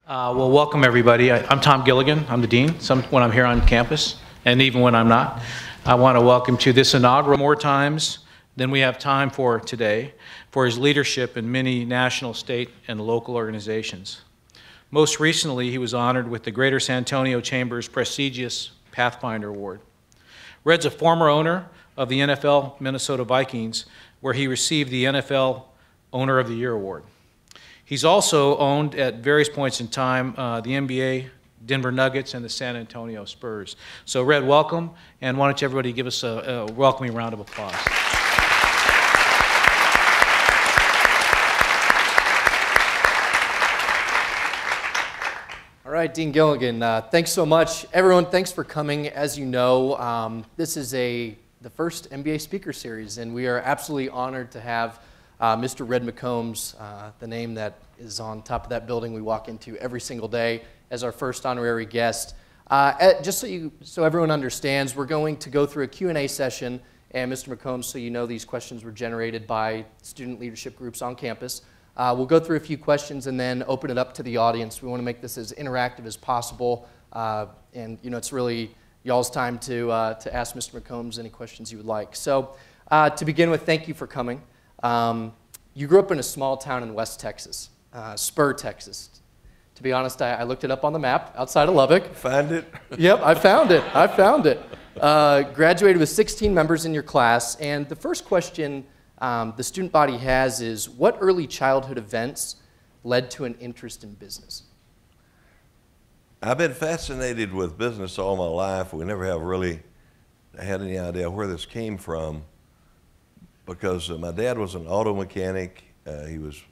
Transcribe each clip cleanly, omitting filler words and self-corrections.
Well, welcome everybody. I'm Tom Gilligan. I'm the dean. When I'm here on campus, and even when I'm not, I want to welcome to this inaugural more times than we have time for today for his leadership in many national, state, and local organizations. Most recently, he was honored with the Greater San Antonio Chamber's prestigious Pathfinder Award. Red's a former owner of the NFL Minnesota Vikings, where he received the NFL Owner of the Year Award. He's also owned at various points in time the NBA, Denver Nuggets, and the San Antonio Spurs. So Red, welcome, and why don't you everybody give us a welcoming round of applause. All right, Dean Gilligan, thanks so much. Everyone, thanks for coming. As you know, this is the first MBA speaker series, and we are absolutely honored to have Mr. Red McCombs, the name that is on top of that building we walk into every single day, as our first honorary guest. Just so everyone understands, we're going to go through a Q&A session, and Mr. McCombs, so you know these questions were generated by student leadership groups on campus. We'll go through a few questions and then open it up to the audience. We want to make this as interactive as possible, and you know it's really y'all's time to ask Mr. McCombs any questions you would like. So to begin with, thank you for coming. You grew up in a small town in West Texas, Spur, Texas. To be honest, I looked it up on the map outside of Lubbock. Find it? Yep, I found it. I found it. Graduated with 16 members in your class, and the first question the student body has is, what early childhood events led to an interest in business? I've been fascinated with business all my life. We never have really had any idea where this came from, because my dad was an auto mechanic. He was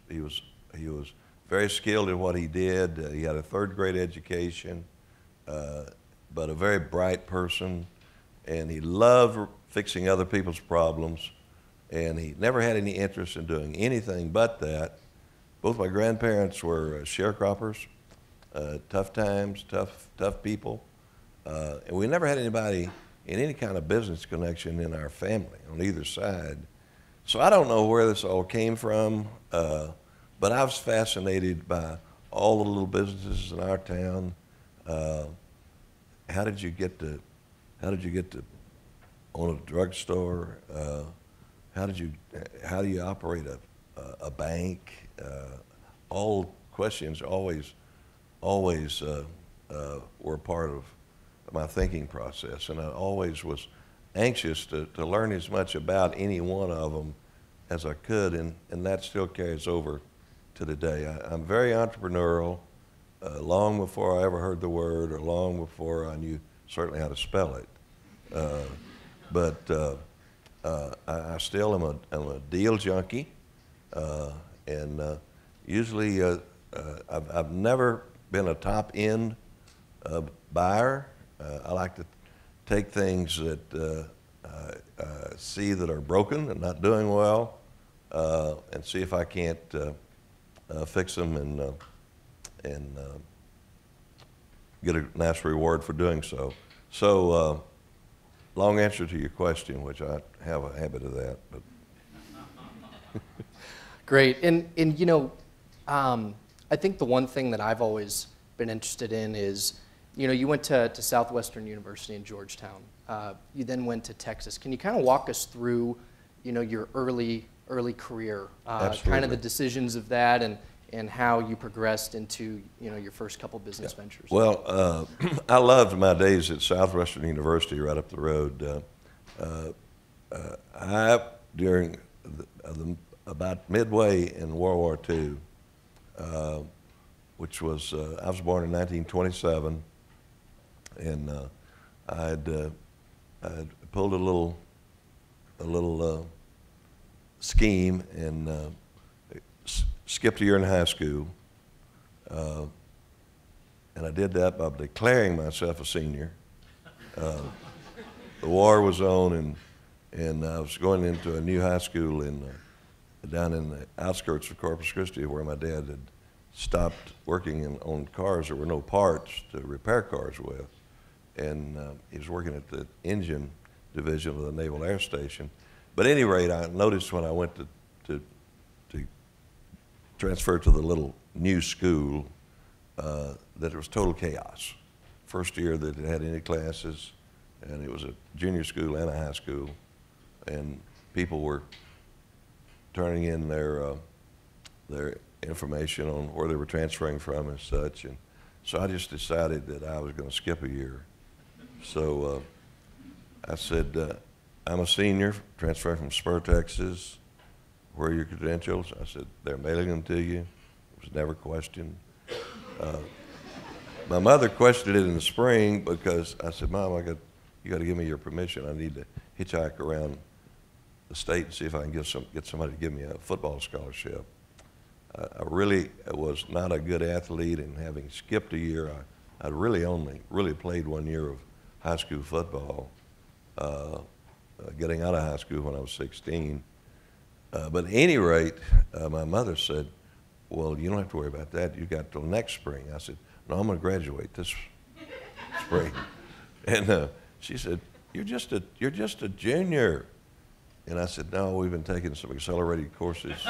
very skilled in what he did. He had a third-grade education, but a very bright person, and he loved fixing other people's problems, and he never had any interest in doing anything but that. Both my grandparents were sharecroppers, tough times, tough people, and we never had anybody in any kind of business connection in our family on either side. So I don't know where this all came from, but I was fascinated by all the little businesses in our town. How did you get to own a drugstore? How do you operate a bank? All questions always were part of my thinking process, and I always was anxious to learn as much about any one of them as I could, and that still carries over to today. I'm very entrepreneurial, long before I ever heard the word, or long before I knew certainly how to spell it. But I still am a deal junkie, and usually I've never been a top-end buyer. I like to take things that see that are broken and not doing well, and see if I can't fix them and get a nice reward for doing so. So, long answer to your question, which I have a habit of that. But Great, and you know, I think the one thing that I've always been interested in is, you know, you went to Southwestern University in Georgetown. You then went to Texas. Can you kind of walk us through, you know, your early career, kind of the decisions of that, and how you progressed into, you know, your first couple business ventures? Well, I loved my days at Southwestern University right up the road. During about midway in World War II, which was, I was born in 1927, and I had pulled a little scheme and skipped a year in high school, and I did that by declaring myself a senior. The war was on, and I was going into a new high school down in the outskirts of Corpus Christi, where my dad had stopped working on cars. There were no parts to repair cars with, and he was working at the engine division of the Naval Air Station. But at any rate, I noticed when I went to transfer to the little new school that it was total chaos. First year that it had any classes, and it was a junior school and a high school, and people were turning in their information on where they were transferring from and such, and so I just decided that I was going to skip a year. So I said, I'm a senior, transferring from Spur, Texas. Where are your credentials? I said, they're mailing them to you. It was never questioned. My mother questioned it in the spring because I said, Mom, you got to give me your permission. I need to hitchhike around the state and see if I can get somebody to give me a football scholarship. I really was not a good athlete, and having skipped a year, I really only played 1 year of high school football, getting out of high school when I was 16. But at any rate, my mother said, well, you don't have to worry about that. You got till next spring. I said, no, I'm going to graduate this spring. And she said, you're just a junior. And I said, no, we've been taking some accelerated courses.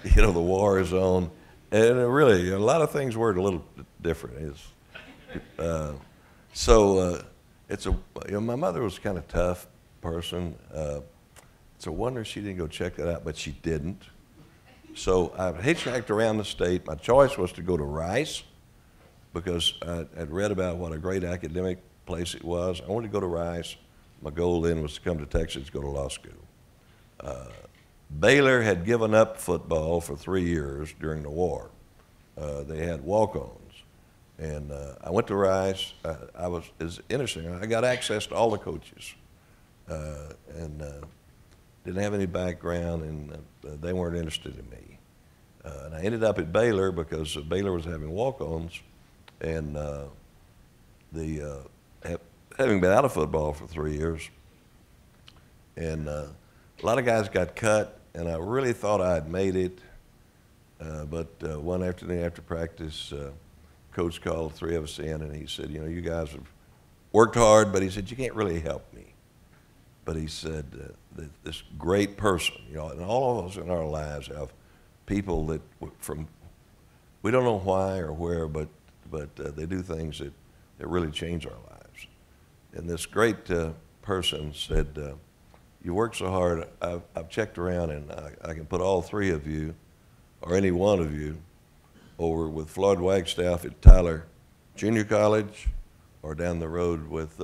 The war is on. And really, a lot of things were a little different. My mother was kind of tough person. It's a wonder she didn't go check that out, but she didn't. So I hitchhiked around the state. My choice was to go to Rice because I'd read about what a great academic place it was. I wanted to go to Rice. My goal then was to come to Texas to go to law school. Baylor had given up football for 3 years during the war. They had walk-ons. And I went to Rice. It's interesting. I got access to all the coaches. And didn't have any background, and they weren't interested in me. And I ended up at Baylor because Baylor was having walk-ons, and having been out of football for 3 years, and a lot of guys got cut, and I really thought I had made it, but one afternoon after practice, Coach called 3 of us in, and he said, you guys have worked hard, but he said, you can't really help me. But he said, this great person, and all of us in our lives have people that we don't know why or where, but they do things that really change our lives. And this great person said, you work so hard, I've checked around, and I can put all 3 of you, or any one of you, over with Floyd Wagstaff at Tyler Junior College, or down the road with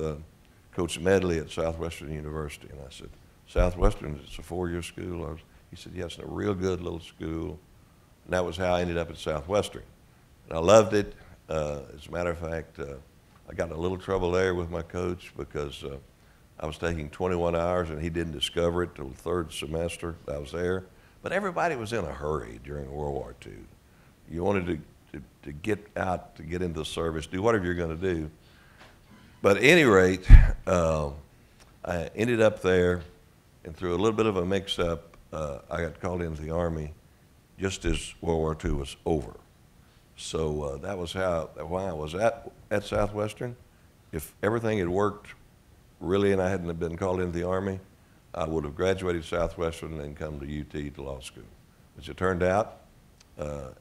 Coach Medley at Southwestern University. And I said, Southwestern, it's a 4-year school? He said, yes, a real good little school. And that was how I ended up at Southwestern. And I loved it. As a matter of fact, I got in a little trouble there with my coach because I was taking 21 hours and he didn't discover it till the 3rd semester that I was there. But everybody was in a hurry during World War II. You wanted to get out, to get into the service, do whatever you're going to do. But at any rate, I ended up there, and through a little bit of a mix-up, I got called into the Army just as World War II was over. So that was why I was at Southwestern. If everything had worked really and I hadn't been called into the Army, I would have graduated Southwestern and come to UT to law school. As it turned out,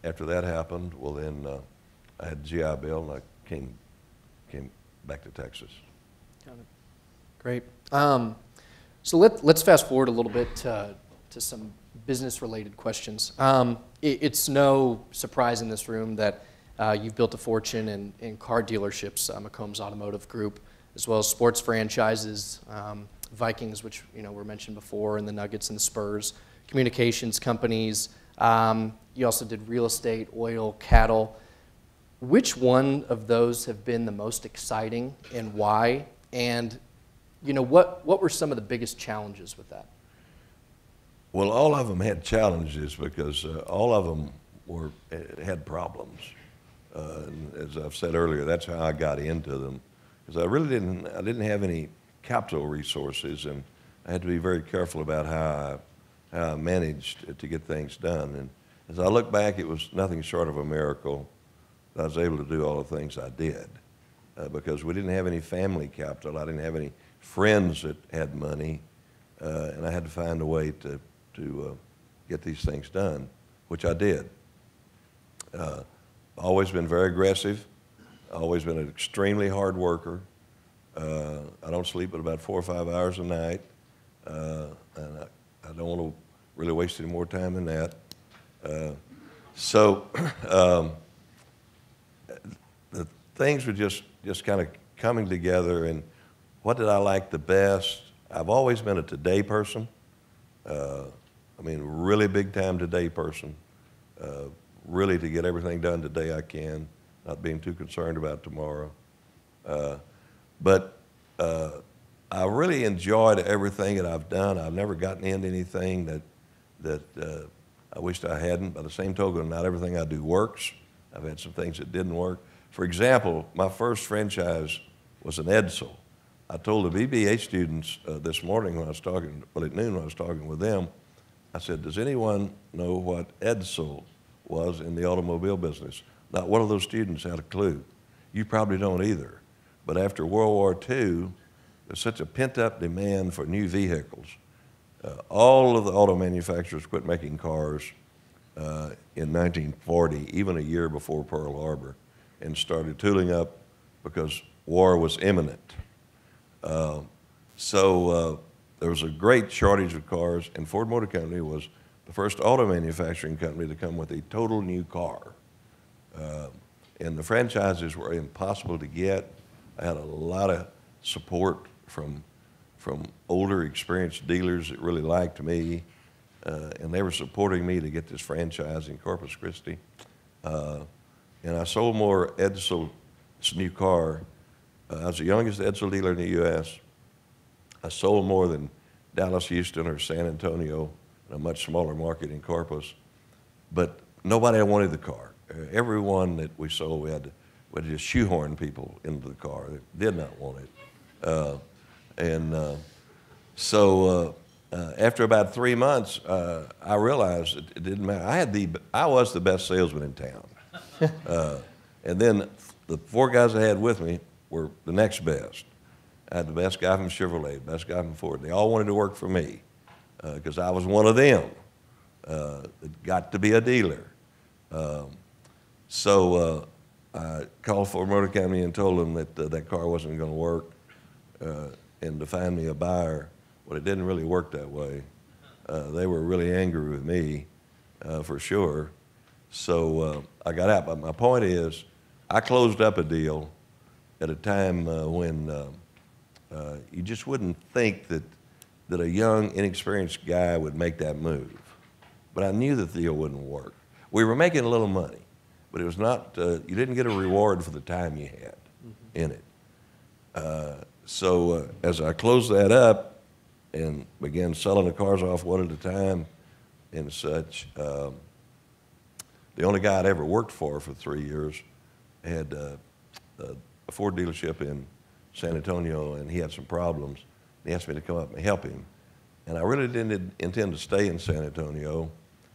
after that happened, well then I had a GI Bill and I came back to Texas. Got it. Great. So let's fast forward a little bit to some business-related questions. It's no surprise in this room that you've built a fortune in car dealerships, McCombs Automotive Group, as well as sports franchises, Vikings, which were mentioned before, and the Nuggets and the Spurs, communications companies. You also did real estate, oil, cattle. Which one of those have been the most exciting and why? And what were some of the biggest challenges with that? Well, all of them had challenges because all of them had problems. As I've said earlier, that's how I got into them, because I really didn't have any capital resources, and I had to be very careful about how I managed to get things done. And as I look back, it was nothing short of a miracle that I was able to do all the things I did, because we didn't have any family capital. I didn't have any friends that had money, and I had to find a way to get these things done, which I did. always been very aggressive, always been an extremely hard worker. I don't sleep but about 4 or 5 hours a night, and I don't want to really waste any more time than that. So the things were just kind of coming together. And what did I like the best? I've always been a today person. I mean, really big time today person. Really to get everything done today I can, not being too concerned about tomorrow. But I really enjoyed everything that I've done. I've never gotten into anything that I wished I hadn't. By the same token, not everything I do works. I've had some things that didn't work. For example, my first franchise was an Edsel. I told the BBA students this morning when I was talking, well, at noon when I was talking with them, I said, does anyone know what Edsel was in the automobile business? Not one of those students had a clue. You probably don't either. But after World War II, there's such a pent-up demand for new vehicles. All of the auto manufacturers quit making cars in 1940, even a year before Pearl Harbor, and started tooling up because war was imminent. So there was a great shortage of cars, and Ford Motor Company was the first auto manufacturing company to come with a total new car. And the franchises were impossible to get. I had a lot of support from older, experienced dealers that really liked me, and they were supporting me to get this franchise in Corpus Christi. And I sold more Edsel, this new car. I was the youngest Edsel dealer in the U.S. I sold more than Dallas, Houston, or San Antonio, in a much smaller market in Corpus. But nobody wanted the car. Every one that we sold, we had to just shoehorn people into the car that did not want it. So after about 3 months, I realized it didn't matter. I was the best salesman in town. And then the 4 guys I had with me were the next best. I had the best guy from Chevrolet, the best guy from Ford. They all wanted to work for me because I was one of them that got to be a dealer. So I called Ford Motor Company and told them that that car wasn't going to work and to find me a buyer. Well, it didn't really work that way. They were really angry with me, for sure. So I got out. But my point is, I closed up a deal at a time when you just wouldn't think that a young, inexperienced guy would make that move. But I knew that the deal wouldn't work. We were making a little money, but it was not, you didn't get a reward for the time you had in it. So as I closed that up and began selling the cars off one at a time and such, the only guy I'd ever worked for 3 years had a Ford dealership in San Antonio, and he had some problems. He asked me to come up and help him. And I really didn't intend to stay in San Antonio.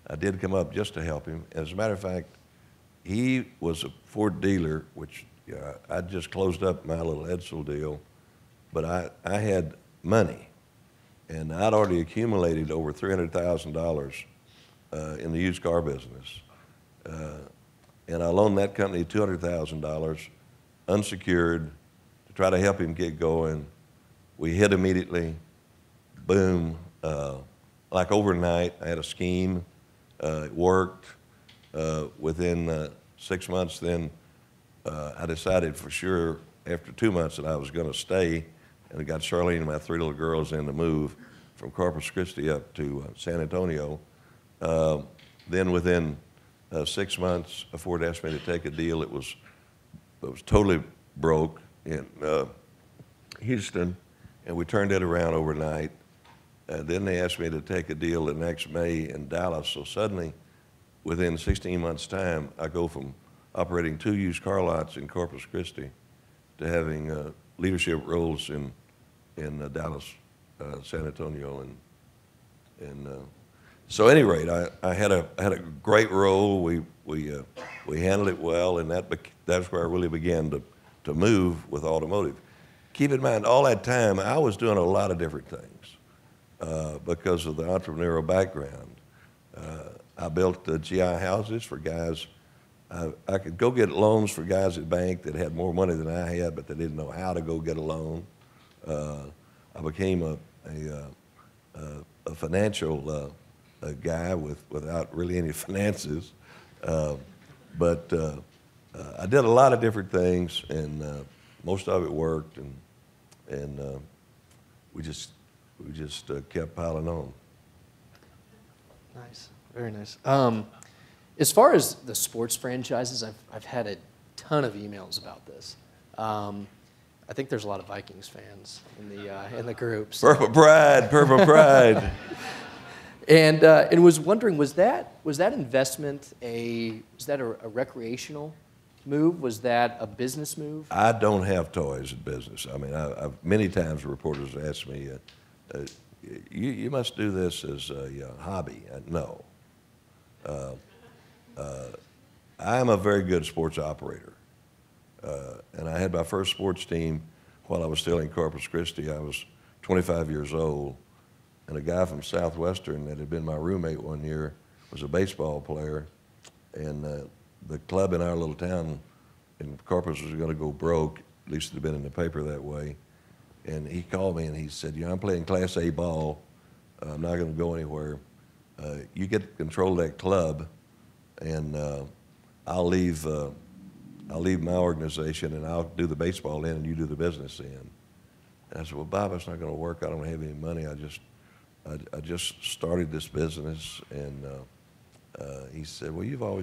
I did come up just to help him. As a matter of fact, he was a Ford dealer, which I just closed up my little Edsel deal, but I had money, and I'd already accumulated over $300,000 in the used car business. And I loaned that company $200,000 unsecured to try to help him get going. We hit immediately, boom, like overnight. I had a scheme, it worked. Within 6 months then, I decided for sure after 2 months that I was going to stay, and I got Charlene and my 3 little girls in to move from Corpus Christi up to San Antonio. Then within 6 months, Ford asked me to take a deal that was totally broke in Houston, and we turned it around overnight. Then they asked me to take a deal the next May in Dallas. So suddenly, within 16 months' time, I go from operating 2 used car lots in Corpus Christi to having leadership roles in Dallas, San Antonio, and so at any rate, I had a great role. We handled it well, and that's where I really began to move with automotive. Keep in mind, all that time I was doing a lot of different things because of the entrepreneurial background. I built GI houses for guys I could go get loans for guys at bank that had more money than I had, but they didn't know how to go get a loan. I became a financial guy without really any finances. But I did a lot of different things, and most of it worked, and we just kept piling on. Nice, very nice. As far as the sports franchises, I've had a ton of emails about this. I think there's a lot of Vikings fans in the groups. Purple pride, purple pride. And was wondering, was that investment a recreational move? Was that a business move? I don't have toys in business. I mean, I've many times reporters asked me, you must do this as a hobby. No. I am a very good sports operator. And I had my first sports team while I was still in Corpus Christi. I was 25 years old, and a guy from Southwestern that had been my roommate one year was a baseball player, and the club in our little town in Corpus was going to go broke, at least it had been in the paper that way. And he called me and he said, I'm playing Class A ball. I'm not going to go anywhere. You get control of that club, and I'll leave my organization, and I'll do the baseball end, and you do the business end. And I said, well, Bob, that's not going to work. I don't have any money. I just started this business. And he said, well, you've always